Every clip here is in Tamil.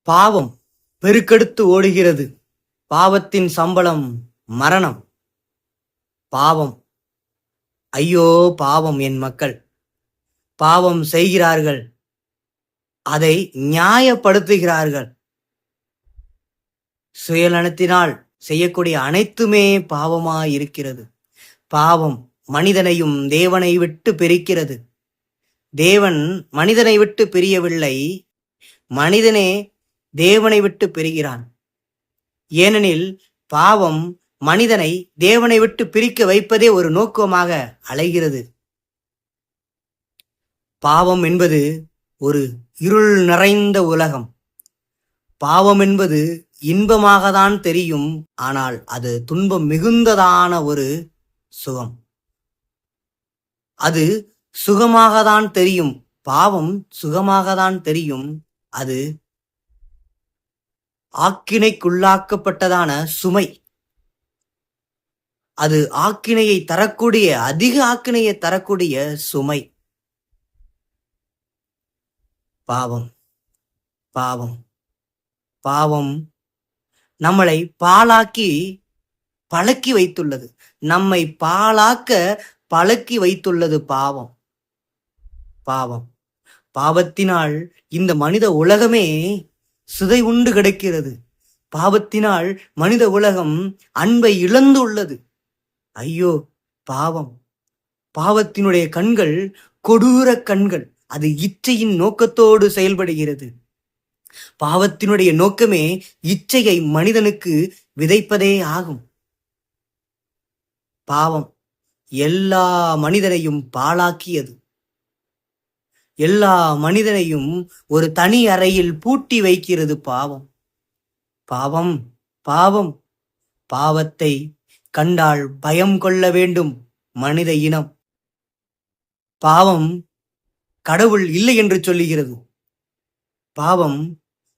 பாவம் பெருக்கெடுத்து ஓடுகிறது. பாவத்தின் சம்பளம் மரணம். பாவம், ஐயோ பாவம்! என் மக்கள் பாவம் செய்கிறார்கள், அதை நியாயப்படுத்துகிறார்கள். சுயநலத்தினால் செய்யக்கூடிய அனைத்துமே பாவமாயிருக்கிறது. பாவம் மனிதனையும் தேவனை விட்டு பிரிக்கிறது. தேவன் மனிதனை விட்டு பிரியவில்லை, மனிதனே தேவனை விட்டு பிரிகிறான். ஏனெனில் பாவம் மனிதனை தேவனை விட்டு பிரிக்க வைப்பதே ஒரு நோக்கமாக அலைகிறது. பாவம் என்பது ஒரு இருள் நிறைந்த உலகம். பாவம் என்பது இன்பமாகத்தான் தெரியும், ஆனால் அது துன்பம் மிகுந்ததான ஒரு சுகம். அது சுகமாகத்தான் தெரியும், பாவம் சுகமாகத்தான் தெரியும், அது ஆக்கினைக்குள்ளாக்கப்பட்டதான சுமை. அது ஆக்கினையை தரக்கூடிய, அதிக ஆக்கினையை தரக்கூடிய சுமை. பாவம் பாவம் பாவம் நம்மளை பாழாக்கி பழக்கி வைத்துள்ளது. நம்மை பாழாக்க பழக்கி வைத்துள்ளது பாவம். பாவம் பாவத்தினால் இந்த மனித உலகமே சிதை உண்டு கிடக்கிறது. பாவத்தினால் மனித உலகம் அன்பை இழந்துள்ளது. ஐயோ பாவம்! பாவத்தினுடைய கண்கள் கொடூர கண்கள். அது இச்சையின் நோக்கத்தோடு செயல்படுகிறது. பாவத்தினுடைய நோக்கமே இச்சையை மனிதனுக்கு விதைப்பதே ஆகும். பாவம் எல்லா மனிதனையும் பாழாக்கியது. எல்லா மனிதனையும் ஒரு தனி அறையில் பூட்டி வைக்கிறது பாவம். பாவம் பாவம் பாவத்தை கண்டால் பயம் கொள்ள வேண்டும் மனித இனம். பாவம் கடவுள் இல்லை என்று சொல்லுகிறது. பாவம்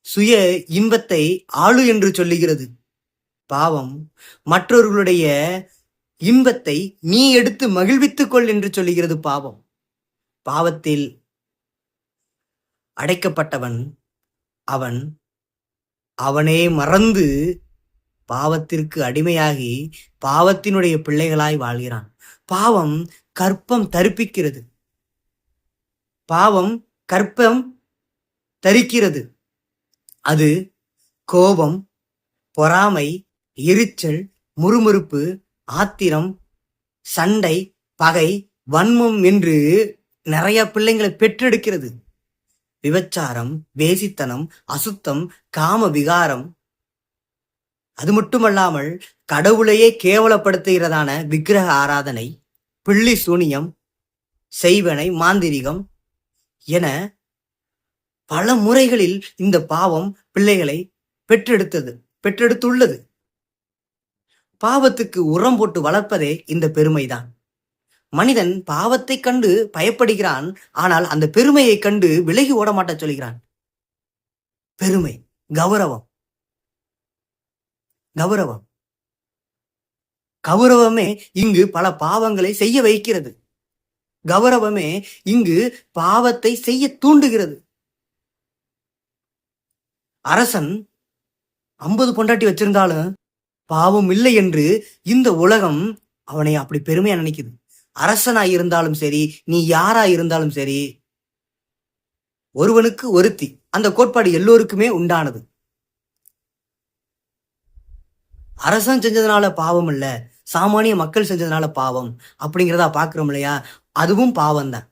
சுய இன்பத்தை ஆளு என்று சொல்லுகிறது. பாவம் மற்றவர்களுடைய இன்பத்தை நீ எடுத்து மகிழ்வித்துக் கொள் என்று சொல்லுகிறது. பாவம் பாவத்தில் அடைக்கப்பட்டவன் அவன் அவனே மறந்து பாவத்திற்கு அடிமையாகி பாவத்தினுடைய பிள்ளைகளாய் வாழ்கிறான். பாவம் கற்பம் தரிப்பிக்கிறது. பாவம் கற்பம் தரிக்கிறது. அது கோபம், பொறாமை, எரிச்சல், முறுமுறுப்பு, ஆத்திரம், சண்டை, பகை, வன்மம் என்று நிறைய பிள்ளைங்களை பெற்றெடுக்கிறது. விபச்சாரம், வேசித்தனம், அசுத்தம், காம விகாரம், அது மட்டுமல்லாமல் கடவுளையே கேவலப்படுத்துகிறதான விக்கிரக ஆராதனை, பிள்ளி சூனியம், செய்வனை, மாந்திரிகம் என பல முறைகளில் இந்த பாவம் பிள்ளைகளை பெற்றெடுத்துள்ளது. பாவத்துக்கு உரம் போட்டு வளர்ப்பதே இந்த பெருமைதான். மனிதன் பாவத்தை கண்டு பயப்படுகிறான், ஆனால் அந்த பெருமையை கண்டு விலகி ஓட மாட்ட சொல்கிறான். பெருமை, கௌரவம். கௌரவம் கௌரவமே இங்கு பல பாவங்களை செய்ய வைக்கிறது. கௌரவமே இங்கு பாவத்தை செய்ய தூண்டுகிறது. அரசன் 50 பொண்டாட்டி வச்சிருந்தாலும் பாவம் இல்லை என்று இந்த உலகம் அவனை அப்படி பெருமையா நினைக்குது. அரசனாய் இருந்தாலும் சரி, நீ யாரா இருந்தாலும் சரி, ஒருவனுக்கு ஒருத்தி, அந்த கோட்பாடு எல்லோருக்குமே உண்டானது. அரசன் செஞ்சதுனால பாவம் இல்ல, சாமானிய மக்கள் செஞ்சதுனால பாவம் அப்படிங்கிறதா பாக்குறோம் இல்லையா? அதுவும் பாவம்தான்.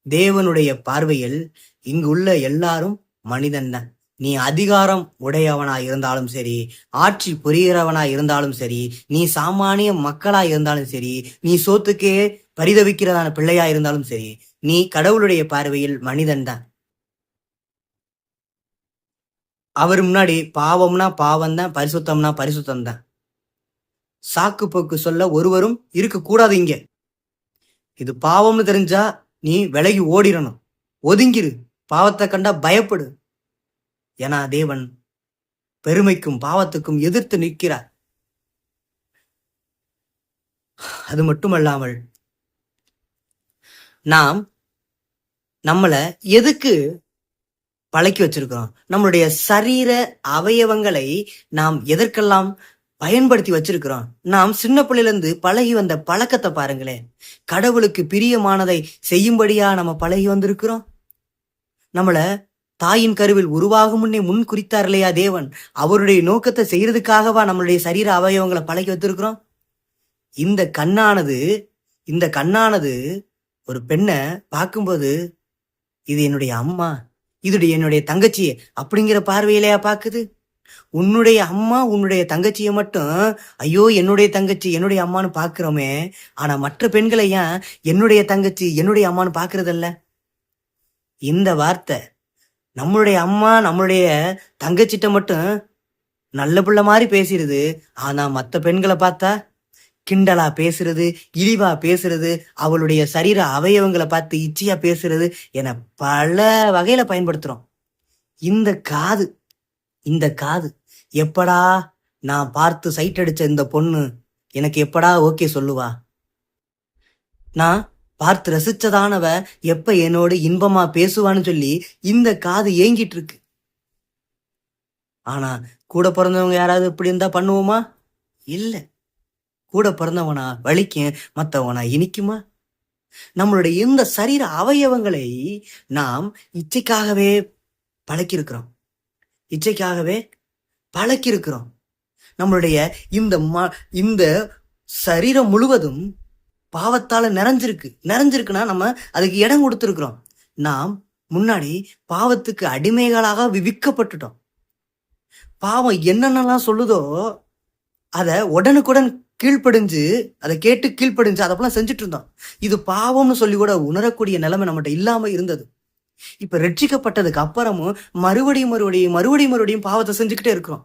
தேவனுடைய பார்வையில் இங்கு உள்ள எல்லாரும் மனிதன் தான். நீ அதிகாரம் உடையவனாய் இருந்தாலும் சரி, ஆட்சி புரிகிறவனாய் இருந்தாலும் சரி, நீ சாமானிய மக்களாய் இருந்தாலும் சரி, நீ சோத்துக்கே பரிதவிக்கிறதான பிள்ளையா இருந்தாலும் சரி, நீ கடவுளுடைய பார்வையில் மனிதன் தான். அவர் முன்னாடி பாவம்னா பாவம் தான், பரிசுத்தம்னா பரிசுத்தம் தான். சாக்கு போக்கு சொல்ல ஒருவரும் இருக்கக்கூடாது. இங்க இது பாவம்னு தெரிஞ்சா நீ விலகி ஓடிடணும், ஒதுங்கிரு, பாவத்தை கண்டா பயப்படு. ஏன்னா தேவன் பெருமைக்கும் பாவத்துக்கும் எதிர்த்து நிற்கிறார். அது மட்டுமல்லாமல் நாம் நம்மளை எதுக்கு பழக்கி வச்சிருக்கிறோம். நம்மளுடைய சரீர அவயவங்களை நாம் எதற்கெல்லாம் பயன்படுத்தி வச்சிருக்கிறோம். நாம் சின்ன பிள்ளையில இருந்து பழகி வந்த பழக்கத்தை பாருங்களேன். கடவுளுக்கு பிரியமானதை செய்யும்படியா நம்ம பழகி வந்திருக்கிறோம். நம்மள தாயின் கருவில் உருவாகும் முன்னே முன் குறித்தார் இல்லையா தேவன்? அவருடைய நோக்கத்தை செய்யறதுக்காகவா நம்மளுடைய சரீர அவயவங்களை பழகி வச்சிருக்கிறோம்? இந்த கண்ணானது ஒரு பெண்ணை பார்க்கும்போது, இது என்னுடைய அம்மா, என்னுடைய தங்கச்சி அப்படிங்கிற பார்வையிலையா பாக்குது? உன்னுடைய அம்மா உன்னுடைய தங்கச்சியை மட்டும் ஐயோ என்னுடைய தங்கச்சி என்னுடைய அம்மான்னு பாக்குறோமே, ஆனா மற்ற பெண்களை ஏன் என்னுடைய தங்கச்சி என்னுடைய அம்மான்னு பாக்குறதல்ல? இந்த வார்த்தை நம்மளுடைய அம்மா நம்மளுடைய தங்கச்சிட்ட மட்டும் நல்ல பிள்ளை மாதிரி பேசிடுது. ஆனா மற்ற பெண்களை பார்த்தா கிண்டலா பேசுறது, இழிவா பேசுறது, அவளுடைய சரீர அவயவங்களை பார்த்து இச்சையா பேசுறது என பல வகையில பயன்படுத்துறோம். இந்த காது எப்படா நான் பார்த்து சைட் அடிச்ச இந்த பொண்ணு எனக்கு எப்படா ஓகே சொல்லுவா? நான் பார்த்து ரசிச்சதானவ எப்ப என்னோட இன்பமா பேசுவான்னு சொல்லி இந்த காது ஏங்கிட்டு இருக்கு. ஆனா கூட பிறந்தவங்க யாராவது இப்படி இருந்தா பண்ணுவோமா? இல்ல. கூட பிறந்தவனா வலிக்கும், மற்றவனா இனிக்குமா? நம்மளுடைய இந்த சரீர அவயவங்களை நாம் இச்சைக்காகவே பழக்கிருக்கிறோம். நம்மளுடைய இந்த சரீரம் முழுவதும் பாவத்தால நிறைஞ்சிருக்குன்னா நம்ம அதுக்கு இடம் கொடுத்துருக்கிறோம். நாம் முன்னாடி பாவத்துக்கு அடிமைகளாக விற்கப்பட்டுட்டோம். பாவம் என்னென்னலாம் சொல்லுதோ அதை உடனுக்குடன் அதை கேட்டு கீழ்ப்படிஞ்சு அதெல்லாம் செஞ்சுட்டு இருந்தோம். இது பாவம்னு சொல்லி கூட உணரக்கூடிய நிலைமை நம்மகிட்ட இல்லாம இருந்தது. இப்ப ரட்சிக்கப்பட்டதுக்கு அப்புறமும் மறுபடியும் பாவத்தை செஞ்சுக்கிட்டே இருக்கிறோம்.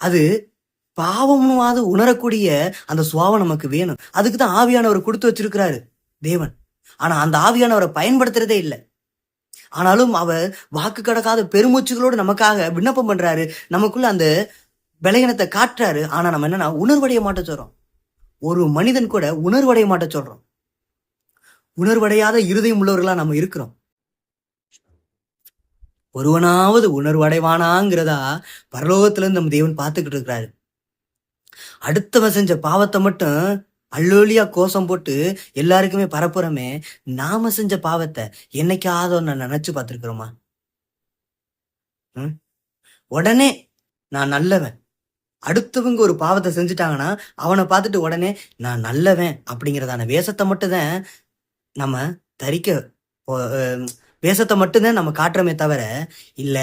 அது பாவம்னு உணரக்கூடிய அந்த சுவாவம் நமக்கு வேணும். அதுக்குதான் ஆவியானவர் கொடுத்து வச்சிருக்கிறாரு தேவன். ஆனா அந்த ஆவியானவரை பயன்படுத்துறதே இல்லை. ஆனாலும் அவர் வாக்கு கடக்காத பெருமூச்சுகளோடு நமக்காக விண்ணப்பம் பண்றாரு. நமக்குள்ள அந்த பலகீனத்தை காட்டுறாரு. ஆனா நம்ம என்னன்னா உணர்வடைய மாட்ட சொல்றோம். ஒரு மனிதன் கூட உணர்வடைய மாட்ட சொல்றோம். உணர்வடையாத இருதயம் உள்ளவர்களா நம்ம இருக்கிறோம். ஒருவனாவது உணர்வடைவானாங்கிறதா பரலோகத்துல இருந்து நம்ம தேவன் பார்த்துக்கிட்டு இருக்கிறாரு. அடுத்தவன் செஞ்ச பாவத்தை மட்டும் அல்லோலியா கோஷம் போட்டு எல்லாருக்குமே பரப்புறமே, நாம செஞ்ச பாவத்தை என்னைக்காவது நான் நினைச்சு பார்த்திருக்கிறோமா? உடனே நான் நல்லவன், அடுத்தவங்க ஒரு பாவத்தை செஞ்சுட்டாங்கன்னா அவனை பார்த்துட்டு உடனே நான் நல்லவன் அப்படிங்கிறதான வேஷத்தை மட்டும்தான் நம்ம வேஷத்தை மட்டும்தான் நம்ம காட்டுறமே தவிர, இல்ல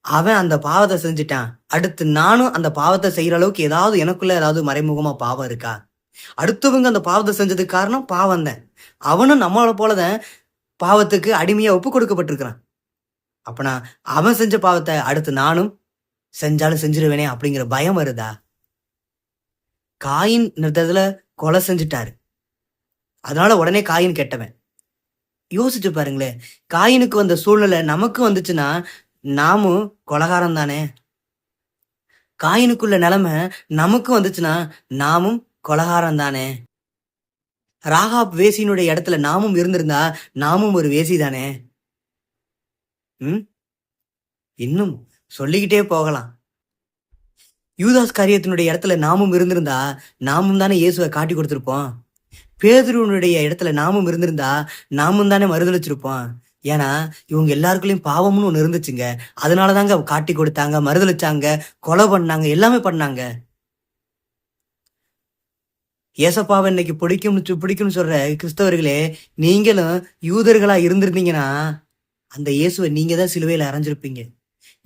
அவன் அந்த பாவத்தை செஞ்சுட்டான், அடுத்து நானும் அந்த பாவத்தை செய்யற அளவுக்கு ஏதாவது எனக்குள்ள ஏதாவது மறைமுகமா பாவம் இருக்கா? அடுத்தவங்க அந்த பாவத்தை செஞ்சதுக்கு காரணம் பாவம் தான். அவனும் நம்மளை போலதான் பாவத்துக்கு அடிமையா ஒப்பு கொடுக்கப்பட்டிருக்கிறான். அப்பனா அவன் செஞ்ச பாவத்தை அடுத்து நானும் செஞ்சாலும் செஞ்சிருவேனே அப்படிங்கிற பயம் வருதா? காயின் நிறுத்தத்துல கொலை செஞ்சுட்டாரு, அதனால உடனே காயின் கெட்டவன். யோசிச்சு பாருங்களேன், காயினுக்கு வந்த சூழ்நிலை நமக்கு வந்துச்சுன்னா நாமும் கொலகாரம் தானே. காயினுக்குள்ள நிலைமை நமக்கு வந்துச்சுன்னா நாமும் கொலகாரம் தானே. ராகாப் வேசியினுடைய இடத்துல நாமும் இருந்திருந்தா நாமும் ஒரு வேசி தானே. இன்னும் சொல்லிக்கிட்டே போகலாம். யூதாஸ் காரியத்தினுடைய இடத்துல நாமும் இருந்திருந்தா நாமும் தானே இயேசுவை காட்டி கொடுத்திருப்போம். பேதுருவனுடைய இடத்துல நாமும் இருந்திருந்தா நாமும் தானே மறுதளிச்சிருப்போம். ஏன்னா இவங்க எல்லாருக்குள்ளயும் பாவம்னு ஒண்ணு இருந்துச்சுங்க. அதனாலதாங்க காட்டி கொடுத்தாங்க, மறுதளிச்சாங்க, கொலை பண்ணாங்க, எல்லாமே பண்ணாங்க. ஏசப்பாவை இன்னைக்கு பிடிக்கும்னு சொல்ற கிறிஸ்தவர்களே, நீங்களும் யூதர்களா இருந்திருந்தீங்கன்னா அந்த இயேசுவை நீங்க தான் சிலுவையில அரைஞ்சிருப்பீங்க.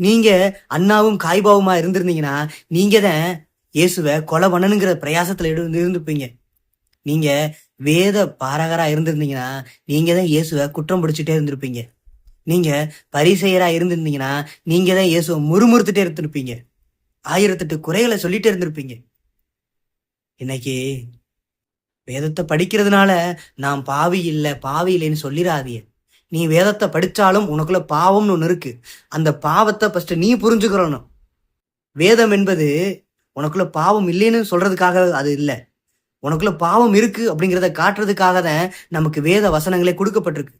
நீங்க அண்ணாவும் காய்பாவுமா இருந்திருந்தீங்கன்னா நீங்க தான் இயேசுவை கொலை பண்ணணுங்கிற பிரயாசத்துல இருந்திருப்பீங்க. நீங்க வேத பாரகரா இருந்திருந்தீங்கன்னா நீங்க தான் இயேசுவை குற்றம் பிடிச்சிட்டே இருந்திருப்பீங்க. நீங்க பரிசெயரா இருந்திருந்தீங்கன்னா நீங்க தான் இயேசுவை முறுமுறுத்துட்டே இருந்திருப்பீங்க. 1008 குறைகளை சொல்லிட்டே இருந்திருப்பீங்க. இன்னைக்கு வேதத்தை படிக்கிறதுனால நான் பாவி இல்லைன்னு சொல்லிடாதீங்க. நீ வேதத்தை படிச்சாலும் உனக்குள்ள பாவம்னு ஒண்ணு இருக்கு. அந்த பாவத்தை ஃபர்ஸ்ட் நீ புரிஞ்சுக்கிறணும். வேதம் என்பது உனக்குள்ள பாவம் இல்லைன்னு சொல்றதுக்காக அது இல்லை, உனக்குள்ள பாவம் இருக்கு அப்படிங்கிறத காட்டுறதுக்காக தான் நமக்கு வேத வசனங்களே கொடுக்கப்பட்டிருக்கு.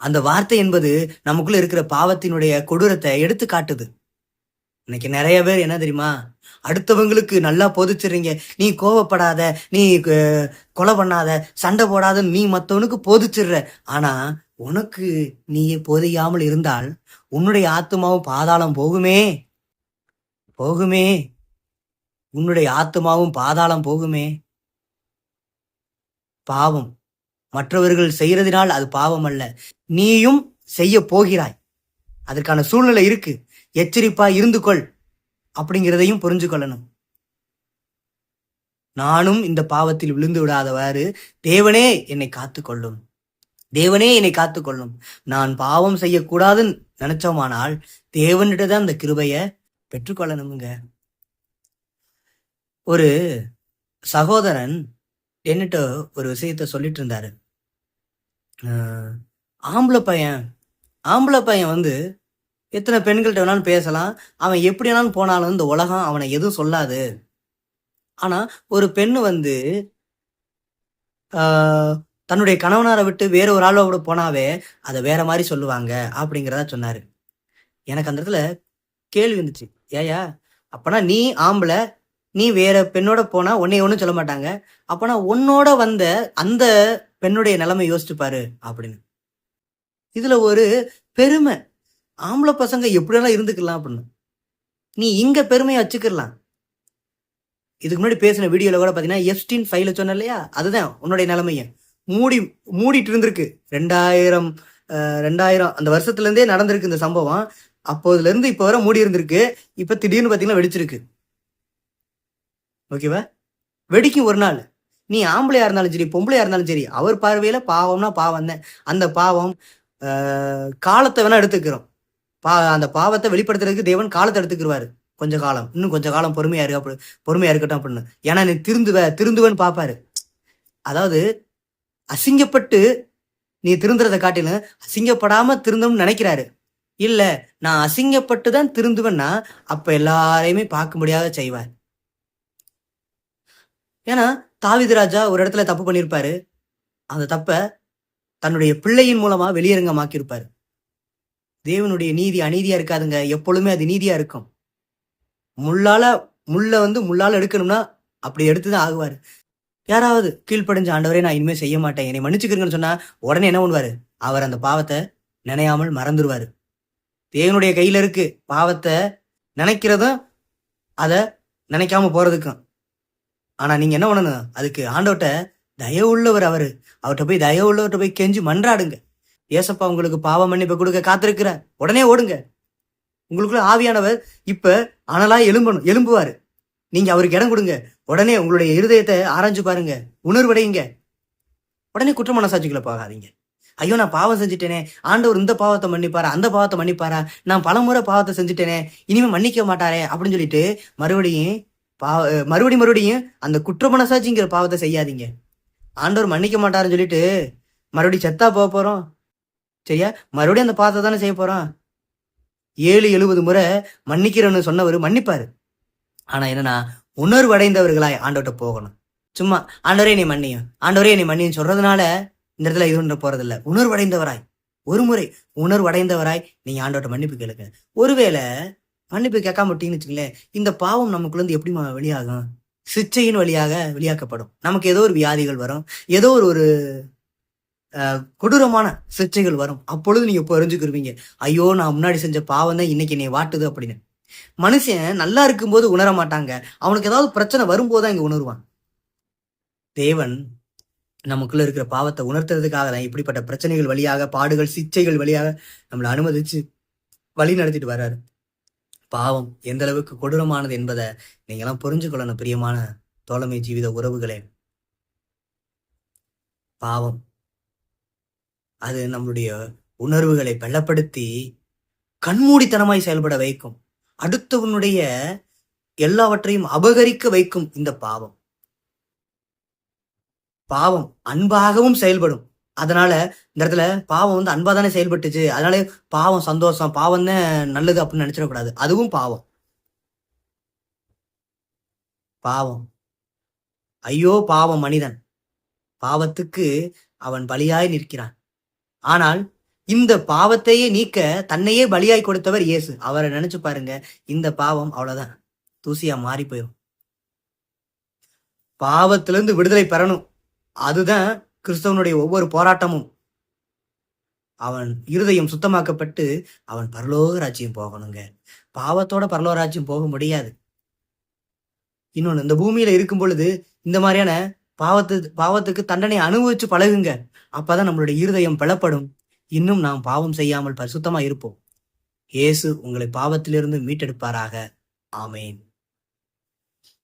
அந்த வார்த்தை என்பது நமக்குள்ள இருக்கிற பாவத்தினுடைய கொடூரத்தை எடுத்து காட்டுது. இன்னைக்கு நிறைய பேர் என்ன தெரியுமா, அடுத்தவங்களுக்கு நல்லா போதிச்சிடுறீங்க. நீ கோவப்படாத, நீ கொலை பண்ணாத, சண்டை போடாத, நீ மத்தவனுக்கு போதிச்சிடுற. ஆனா உனக்கு நீயே போதியாமல் இருந்தால் உன்னுடைய ஆத்மாவும் பாதாளம் போகுமே, போகுமே. உன்னுடைய ஆத்மாவும் பாதாளம் போகுமே. பாவம் மற்றவர்கள் செய்யறதினால் அது பாவம் அல்ல, நீயும் செய்ய போகிறாய். அதற்கான சூழ்நிலை இருக்கு. எச்சரிப்பா இருந்து கொள் அப்படிங்கிறதையும் புரிஞ்சு கொள்ளணும். நானும் இந்த பாவத்தில் விழுந்து விடாதவாறு தேவனே என்னை காத்துக்கொள்ளும், தேவனே என்னை காத்துக்கொள்ளும். நான் பாவம் செய்யக்கூடாதுன்னு நினைச்சோமானால் தேவன்கிட்ட தான் அந்த கிருபைய பெற்றுக்கொள்ளணுங்க. ஒரு சகோதரன் என்னட்ட ஒரு விஷயத்த சொல்லிட்டு இருந்தாரு. ஆம்பளை பையன் வந்து எத்தனை பெண்கள்கிட்ட வேணாலும் பேசலாம், அவன் எப்படி வேணாலும் போனாலும் இந்த உலகம் அவனை எதுவும் சொல்லாது. ஆனா ஒரு பெண்ணு வந்து தன்னுடைய கணவனாரை விட்டு வேற ஒரு ஆளோட போனாவே அதை வேற மாதிரி சொல்லுவாங்க அப்படிங்கிறத சொன்னாரு. எனக்கு அந்த இடத்துல கேள்வி வந்துச்சு, ஏயா அப்பனா நீ ஆம்பளை, நீ வேற பெண்ணோட போனா உன்னை ஒன்றும் சொல்ல மாட்டாங்க, அப்பனா உன்னோட வந்த அந்த பெண்ணுடைய நிலைமை யோசிச்சு பாரு அப்படின்னு. இதுல ஒரு பெருமை, ஆம்பளை பசங்க எப்படியெல்லாம் இருந்துக்கலாம் அப்படின்னு. நீ இங்க பெருமையை வச்சுக்கலாம். இதுக்கு முன்னாடி பேசின வீடியோல கூட பாத்தீங்கன்னா எப்ஸ்டீன் ஃபைல சொன்ன இல்லையா, அதுதான் உன்னுடைய நிலைமைய மூடிட்டு இருந்திருக்கு. 2000 அந்த வருஷத்துல இருந்தே நடந்திருக்கு இந்த சம்பவம். அப்போதுல இருந்து இப்ப வர மூடி இருந்திருக்கு. இப்ப திடீர்னு பாத்தீங்கன்னா வெடிச்சிருக்கு. ஓகேவா? வெடிக்கும் ஒரு நாள். நீ ஆம்பளையா இருந்தாலும் சரி, பொம்பளையா இருந்தாலும் சரி, அவர் பார்வையில பாவம்னா பாவம் தான். அந்த பாவம் காலத்தை வேணா எடுத்துக்கிறோம். அந்த பாவத்தை வெளிப்படுத்துறதுக்கு தேவன் காலத்தை எடுத்துக்கிடுவாரு. கொஞ்ச காலம், இன்னும் கொஞ்ச காலம் பொறுமையா இருக்கட்டும் அப்படின்னு. ஏன்னா நீ திருந்துவன்னு பாப்பாரு. அதாவது அசிங்கப்பட்டு நீ திருந்துறதை காட்டிலும் அசிங்கப்படாம திருந்தணும்னு நினைக்கிறாரு. இல்ல, நான் அசிங்கப்பட்டு தான் திருந்துவேன்னா அப்ப எல்லாரையுமே பார்க்க முடியாத செய்வார். ஏன்னா தாவீது ராஜா ஒரு இடத்துல தப்பு பண்ணியிருப்பாரு. அந்த தப்ப தன்னுடைய பிள்ளையின் மூலமா வெளியரங்கமாக்கியிருப்பாரு. தேவனுடைய நீதி அநீதியா இருக்காதுங்க, எப்பொழுதுமே அது நீதியா இருக்கும். முள்ளால எடுக்கணும்னா அப்படி எடுத்துதான் ஆகுவாரு. யாராவது கீழ்ப்படிஞ்ச ஆண்டவரே நான் இனிமே செய்ய மாட்டேன், என்னை மன்னிச்சுக்கிறீங்கன்னு சொன்னா உடனே என்ன பண்ணுவாரு, அவர் அந்த பாவத்தை நினையாமல் மறந்துடுவாரு. தேவனுடைய கையில இருக்கு பாவத்தை நினைக்கிறதும் அதை நினைக்காம போறதுக்கும். ஆனா நீங்க என்ன பண்ணணும், அதுக்கு ஆண்டவர்கிட்ட தயவு உள்ளவர், அவர்கிட்ட போய் தயவு உள்ளவர்கிட்ட போய் கெஞ்சி மன்றாடுங்க. ஏசப்பா உங்களுக்கு பாவ மன்னிப்பை கொடுக்க காத்திருக்கிற, உடனே ஓடுங்க. உங்களுக்குள்ள ஆவியானவர் இப்ப அனலா எழும்புவாரு. நீங்க அவருக்கு இடம் கொடுங்க. உடனே உங்களுடைய இருதயத்தை ஆராய்ஞ்சு பாருங்க, உணர்வடையுங்க. உடனே குற்ற மனசாட்சிக்குள்ள போகாதீங்க. ஐயோ நான் பாவம் செஞ்சுட்டேனே, ஆண்டவர் இந்த பாவத்தை மன்னிப்பாரா, அந்த பாவத்தை மன்னிப்பாரா, நான் பலமுறை பாவத்தை செஞ்சுட்டேனே, இனிமே மன்னிக்க மாட்டாரே அப்படின்னு சொல்லிட்டு மறுபடியும் அந்த குற்ற மனசாட்சிங்கிற பாவத்தை செய்யாதீங்க. ஆண்டவர் மன்னிக்க மாட்டாருன்னு சொல்லிட்டு மறுபடியும் செத்தா போறோம் சரியா? மறுபடியும் அந்த பாவத்தை தானே செய்ய போறோம். 70 முறை மன்னிக்கிறோன்னு சொன்னவர் மன்னிப்பாரு. ஆனா என்னன்னா உணர்வடைந்தவர்களாய் ஆண்டவர்கிட்ட போகணும். சும்மா ஆண்டவரே நீ மன்னியும் சொல்றதுனால இந்த இடத்துல இது ஒன்று போறதில்ல. ஒரு முறை உணர்வடைந்தவராய் நீங்க ஆண்டவர்கிட்ட மன்னிப்பு கேளுங்க. ஒருவேளை மன்னிப்பு கேட்காம விட்டீங்கன்னு வச்சுங்களேன், இந்த பாவம் நமக்குள்ள இருந்து எப்படி வெளியாகும்? சிச்சையின் வழியாக வெளியாக்கப்படும். நமக்கு ஏதோ ஒரு வியாதிகள் வரும், ஏதோ ஒரு கொடூரமான சிச்சைகள் வரும். அப்பொழுது நீங்க புரிஞ்சுக்கிருவீங்க, ஐயோ நான் முன்னாடி செஞ்ச பாவம் தான் இன்னைக்கு என்னை வாட்டுது அப்படின்னு. மனுஷன் நல்லா இருக்கும்போது உணர மாட்டாங்க, அவனுக்கு ஏதாவது பிரச்சனை வரும்போதுதான் இங்க உணர்வான். தேவன் நமக்குள்ள இருக்கிற பாவத்தை உணர்த்துறதுக்காக தான் இப்படிப்பட்ட பிரச்சனைகள் வழியாக, பாடுகள் சிச்சைகள் வழியாக நம்மளை அனுமதிச்சு வழி நடத்திட்டு வர்றாரு. பாவம் எந்த அளவுக்கு கொடூரமானது என்பதை நீங்க எல்லாம் புரிஞ்சுக்கொள்ளணும். பிரியமான தோழமை ஜீவித உறவுகளே, பாவம் அது நம்மளுடைய உணர்வுகளை பலப்படுத்தி கண்மூடித்தனமாய் செயல்பட வைக்கும். அடுத்தவனுடைய எல்லாவற்றையும் அபகரிக்க வைக்கும். இந்த பாவம் அன்பாகவும் செயல்படும். அதனால இந்த இடத்துல பாவம் வந்து அன்பா தானே செயல்பட்டுச்சு, அதனால பாவம் சந்தோஷம், பாவம் தான் நல்லது அப்படின்னு நினைச்சிடக்கூடாது. அதுவும் பாவம். ஐயோ பாவம் மனிதன், பாவத்துக்கு அவன் பலியாய் நிற்கிறான். ஆனால் இந்த பாவத்தையே நீக்க தன்னையே பலியாய் கொடுத்தவர் இயேசு. அவரை நினைச்சு பாருங்க. இந்த பாவம் அவ்வளவுதான், தூசியா மாறி போயிடும். பாவத்திலிருந்து விடுதலை பெறணும். அதுதான் கிறிஸ்தவனுடைய ஒவ்வொரு போராட்டமும். அவன் இருதயம் சுத்தமாக்கப்பட்டு அவன் பரலோக ராஜ்யம் போகணுங்க. பாவத்தோட பரலோக ராஜ்யம் போக முடியாது. இன்னொன்னு, இந்த பூமியில இருக்கும் பொழுது இந்த மாதிரியான பாவத்துக்கு தண்டனை அனுபவிச்சு பழகுங்க. அப்பதான் நம்மளுடைய இருதயம் பலப்படும். இன்னும் நாம் பாவம் செய்யாமல் பரிசுத்தமா இருப்போம். இயேசு உங்களை பாவத்திலிருந்து மீட்டெடுப்பாராக. ஆமேன்.